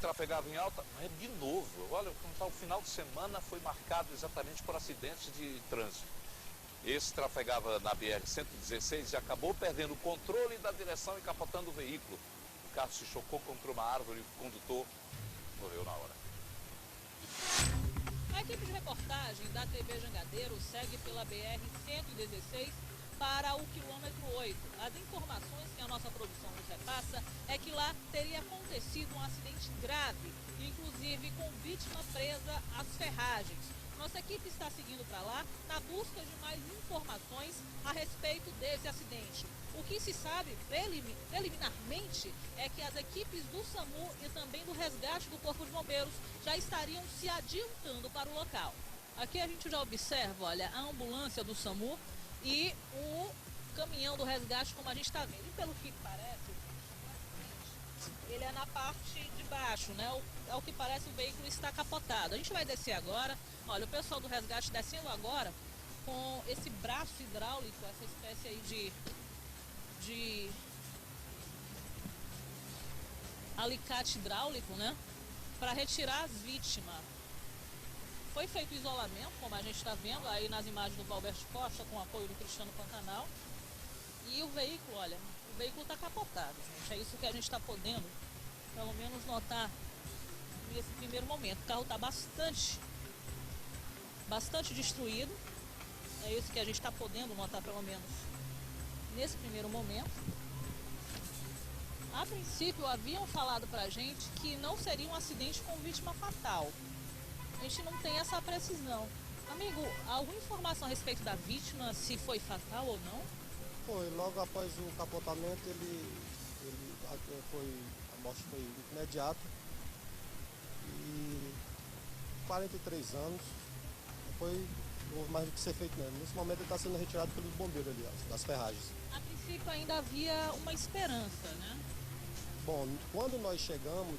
Trafegava em alta, mas de novo, olha, o final de semana foi marcado exatamente por acidentes de trânsito. Esse trafegava na BR-116 e acabou perdendo o controle da direção e capotando o veículo. O carro se chocou contra uma árvore e o condutor morreu na hora. A equipe de reportagem da TV Jangadeiro segue pela BR-116 para o quilômetro 8. As informações que a nossa produção nos repassa é que lá teria acontecido um acidente grave, inclusive com vítima presa às ferragens. Nossa equipe está seguindo para lá na busca de mais informações a respeito desse acidente. O que se sabe preliminarmente é que as equipes do SAMU e também do resgate do Corpo de Bombeiros já estariam se adiantando para o local. Aqui a gente já observa, olha, a ambulância do SAMU e o caminhão do resgate, como a gente está vendo. E pelo que parece, ele é na parte de baixo, né? Ao que parece, o veículo está capotado. A gente vai descer agora. Olha, o pessoal do resgate descendo agora com esse braço hidráulico, essa espécie aí de alicate hidráulico, né? Para retirar as vítimas. Foi feito isolamento, como a gente está vendo aí nas imagens do Valberto Costa, com o apoio do Cristiano Pantanal. E o veículo, olha, o veículo está capotado, gente. É isso que a gente está podendo, pelo menos, notar nesse primeiro momento. O carro está bastante destruído. É isso que a gente está podendo notar, pelo menos, nesse primeiro momento. A princípio, haviam falado pra gente que não seria um acidente com vítima fatal. A gente não tem essa precisão. Amigo, alguma informação a respeito da vítima, se foi fatal ou não? Foi, logo após o capotamento, a morte foi imediata. E 43 anos, não houve mais do que ser feito mesmo. Nesse momento ele está sendo retirado pelos bombeiros ali, das ferragens. A princípio ainda havia uma esperança, né? Bom, quando nós chegamos,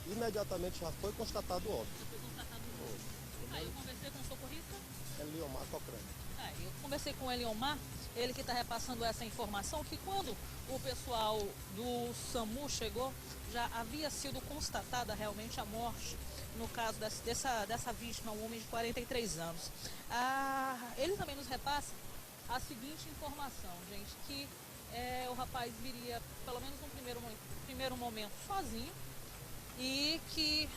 imediatamente já foi constatado o óbito. Aí eu conversei com o socorrista? Eliomar Cochrane. Eu conversei com o Eliomar, ele que está repassando essa informação, que quando o pessoal do SAMU chegou, já havia sido constatada realmente a morte, no caso dessa vítima, um homem de 43 anos. Ele também nos repassa a seguinte informação, gente, que o rapaz viria, pelo menos no primeiro momento, sozinho, e que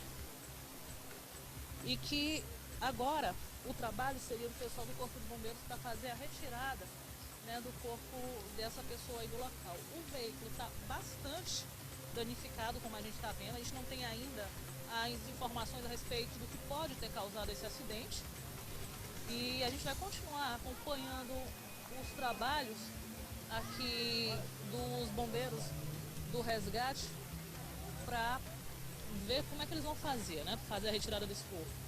agora o trabalho seria do pessoal do Corpo de Bombeiros para fazer a retirada, né, do corpo dessa pessoa aí do local. O veículo está bastante danificado, como a gente está vendo. A gente não tem ainda as informações a respeito do que pode ter causado esse acidente. E a gente vai continuar acompanhando os trabalhos aqui dos bombeiros do resgate para ver como é que eles vão fazer, né, para fazer a retirada desse corpo.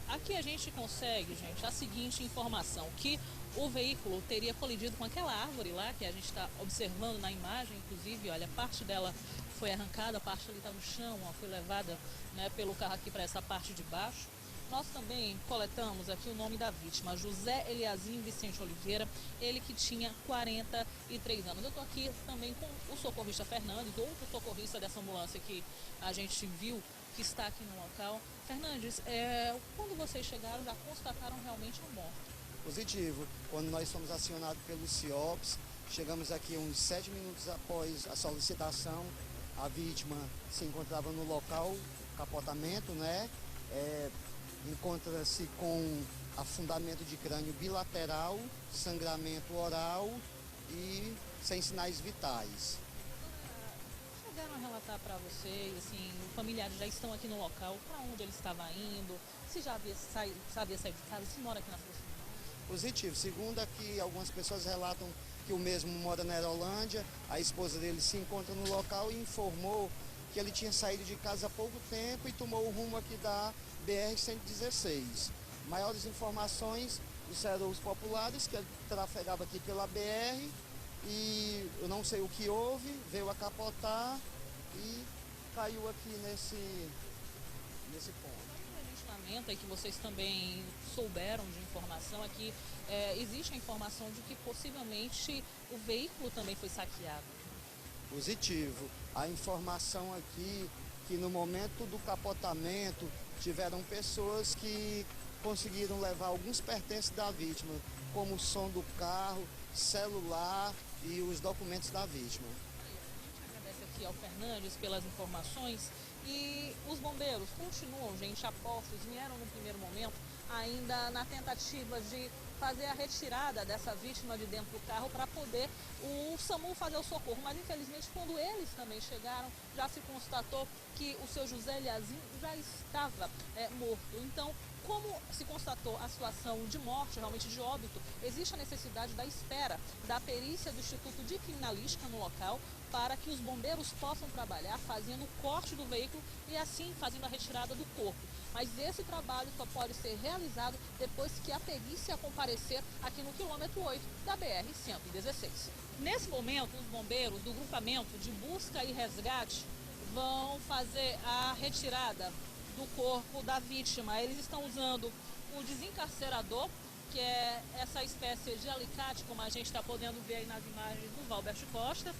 Aqui a gente consegue, gente, a seguinte informação, que o veículo teria colidido com aquela árvore lá, que a gente está observando na imagem, inclusive, olha, parte dela foi arrancada, a parte ali está no chão, ó, foi levada, né, pelo carro aqui para essa parte de baixo. Nós também coletamos aqui o nome da vítima, José Eliazinho Vicente Oliveira, ele que tinha 43 anos. Eu estou aqui também com o socorrista Fernandes, outro socorrista dessa ambulância que a gente viu que está aqui no local. Fernandes, quando vocês chegaram, já constataram realmente a morte? Positivo. Quando nós fomos acionados pelos CIOPS, chegamos aqui uns 7 minutos após a solicitação. A vítima se encontrava no local, capotamento, né? Encontra-se com afundamento de crânio bilateral, sangramento oral e sem sinais vitais. Chegaram a relatar para vocês, assim, os familiares já estão aqui no local, para onde ele estava indo, se já havia saído de casa, se mora aqui na cidade? Positivo. Segundo aqui, algumas pessoas relatam que o mesmo mora na Aerolândia, a esposa dele se encontra no local e informou que ele tinha saído de casa há pouco tempo e tomou o rumo aqui da BR-116. Maiores informações disseram os populares que ele trafegava aqui pela BR e eu não sei o que houve, veio a capotar e caiu aqui nesse ponto. A gente lamenta e que vocês também souberam de informação aqui, existe a informação de que possivelmente o veículo também foi saqueado. Positivo. A informação aqui que no momento do capotamento tiveram pessoas que conseguiram levar alguns pertences da vítima, como o som do carro, celular e os documentos da vítima. Agradece aqui ao Fernandes pelas informações e os bombeiros continuam, gente, apostos, vieram no primeiro momento ainda na tentativa de fazer a retirada dessa vítima de dentro do carro para poder o SAMU fazer o socorro, mas infelizmente quando eles também chegaram já se constatou que o seu José Eliazim já estava morto. Então, como se constatou a situação de morte, realmente de óbito, existe a necessidade da espera da perícia do Instituto de Criminalística no local para que os bombeiros possam trabalhar fazendo o corte do veículo e assim fazendo a retirada do corpo. Mas esse trabalho só pode ser realizado depois que a perícia comparecer aqui no quilômetro 8 da BR-116. Nesse momento, os bombeiros do grupamento de busca e resgate vão fazer a retirada do corpo da vítima. Eles estão usando o desencarcerador, que é essa espécie de alicate, como a gente está podendo ver aí nas imagens do Valbert Costa.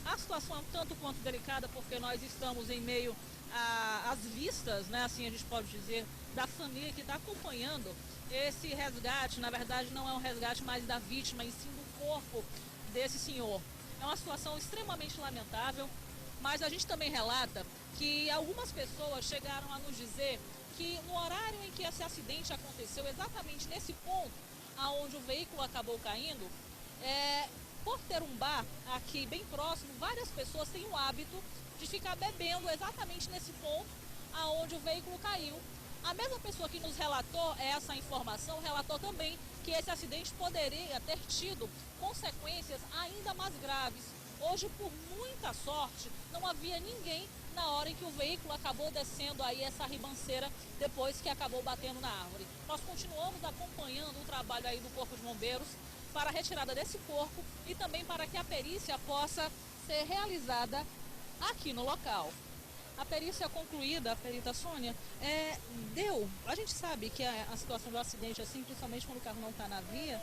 A situação é um tanto quanto delicada, porque nós estamos em meio às vistas, né, assim a gente pode dizer, da família que está acompanhando esse resgate. Na verdade, não é um resgate mais da vítima, e sim do corpo desse senhor. É uma situação extremamente lamentável, mas a gente também relata que algumas pessoas chegaram a nos dizer que no horário em que esse acidente aconteceu, exatamente nesse ponto aonde o veículo acabou caindo, por ter um bar aqui bem próximo, várias pessoas têm o hábito de ficar bebendo exatamente nesse ponto aonde o veículo caiu. A mesma pessoa que nos relatou essa informação relatou também que esse acidente poderia ter tido consequências ainda mais graves. Hoje, por muita sorte, não havia ninguém na hora em que o veículo acabou descendo aí essa ribanceira depois que acabou batendo na árvore. Nós continuamos acompanhando o trabalho aí do Corpo de Bombeiros para a retirada desse corpo e também para que a perícia possa ser realizada aqui no local. A perícia concluída, a perita Sônia, a gente sabe que a situação do acidente, assim, principalmente quando o carro não está na via,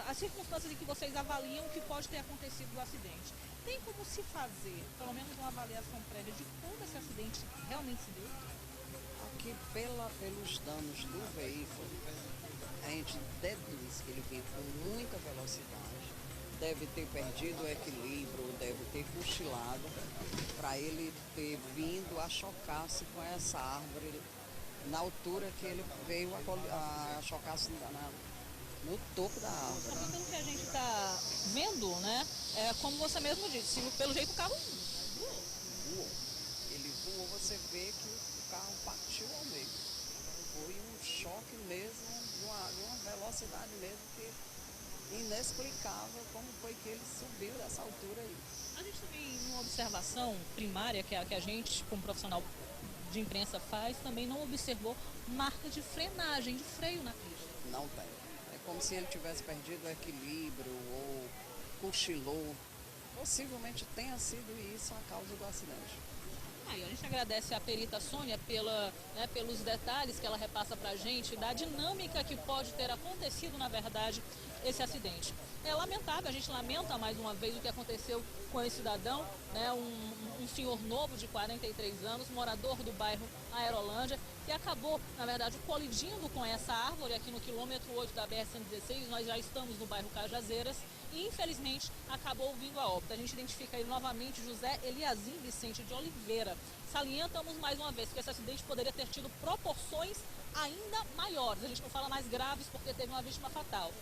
as circunstâncias em que vocês avaliam o que pode ter acontecido do acidente. Tem como se fazer, pelo menos uma avaliação prévia de como esse acidente realmente se deu? Aqui, pelos danos do veículo, a gente deduz que ele vinha com muita velocidade, deve ter perdido o equilíbrio, deve ter cochilado, para ele ter vindo a chocar-se com essa árvore na altura que ele veio a chocar-se no topo da árvore. Só pelo que a gente está vendo, né? Como você mesmo disse, pelo jeito o carro voou. Ele voou, você vê que o carro partiu ao meio. Foi um choque mesmo, de uma velocidade mesmo que inexplicável como foi que ele subiu dessa altura aí. A gente também, uma observação primária que a gente, como profissional de imprensa, faz, também não observou marca de frenagem, de freio na pista. Não tem. É como se ele tivesse perdido o equilíbrio ou cochilou. Possivelmente tenha sido isso a causa do acidente. A gente agradece a perita Sônia pelos detalhes que ela repassa para a gente, da dinâmica que pode ter acontecido, na verdade, esse acidente. É lamentável, a gente lamenta mais uma vez o que aconteceu com esse cidadão, né, um senhor novo de 43 anos, morador do bairro Aerolândia, que acabou, na verdade, colidindo com essa árvore aqui no quilômetro 8 da BR-116. Nós já estamos no bairro Cajazeiras e, infelizmente, acabou vindo a óbito. A gente identifica aí novamente José Eliazim Vicente de Oliveira. Salientamos mais uma vez que esse acidente poderia ter tido proporções ainda maiores. A gente não fala mais graves porque teve uma vítima fatal.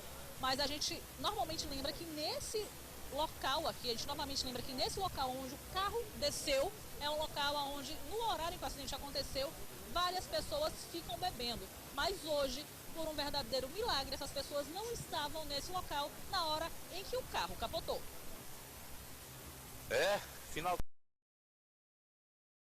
Mas a gente normalmente lembra que nesse local aqui, onde o carro desceu, é um local onde, no horário em que o acidente aconteceu, várias pessoas ficam bebendo. Mas hoje, por um verdadeiro milagre, essas pessoas não estavam nesse local na hora em que o carro capotou. Final